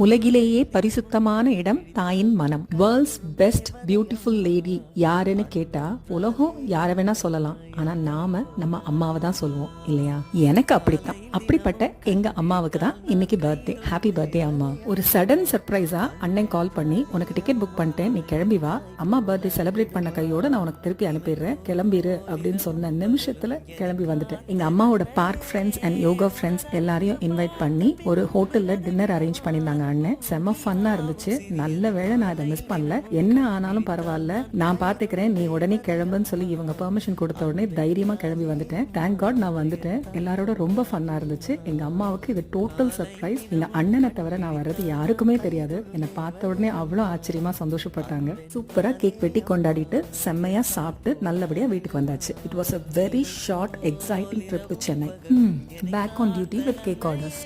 உலகிலேயே பரிசுத்தமான இடம் தாயின் மனம். வேர்ல்ட்ஸ் பெஸ்ட் பியூட்டிஃபுல் லேடி யாருன்னு கேட்டா உலகம் யார வேணா சொல்லலாம், ஆனா நாம நம்ம அம்மாவை தான் சொல்லுவோம் இல்லையா? எனக்கு அப்படித்தான். அப்படிப்பட்ட எங்க அம்மாவுக்கு தான் இன்னைக்கு பர்த்டே. ஹாப்பி பர்த்டே அம்மா. ஒரு சடன் சர்ப்ரைஸா அண்ணன் கால் பண்ணி, உனக்கு டிக்கெட் புக் பண்ணிட்டேன், நீ கிளம்பி வா, அம்மா பர்த்டே செலிப்ரேட் பண்ண கையோட நான் உனக்கு திருப்பி அனுப்பிடுறேன், கிளம்பிரு அப்படின்னு சொன்ன நிமிஷத்துல கிளம்பி வந்துட்டேன். எங்க அம்மாவோட park friends and yoga friends எல்லாரையும் இன்வைட் பண்ணி ஒரு ஹோட்டல்ல டின்னர் அரேஞ்ச் பண்ணியிருந்தாங்க. அண்ணன் செம ஃபன்னா இருந்துச்சு. நல்ல வேளை நான் அதை மிஸ் பண்ணல. என்ன ஆனாலும் பரவாயில்ல, நான் பாத்துக்கிறேன், நீ உடனே கிளம்புன்னு சொல்லி இவங்க பெர்மிஷன் கொடுத்த உடனே தைரியமா கிளம்பி வந்துட்டேன். தேங்க் காட் நான் வந்துட்டேன். எல்லாரோட ரொம்ப ஃபன்னா இருந்துச்சு. எங்க அம்மாவுக்கு இது டோட்டல் சர்ப்ரைஸ். எங்க அண்ணனை தவிர நான் வர்றது யாருக்குமே தெரியாது. என்னை பார்த்த உடனே அவ்வளோ ஆச்சரியமா சந்தோஷப்பட்டாங்க. சூப்பரா கேக் வெட்டி கொண்டாடிட்டு செம்மையா சாப்பிட்டு நல்லபடியா வீட்டுக்கு வந்தாச்சு. It was a very short exciting trip to Chennai. Back on duty with cake orders.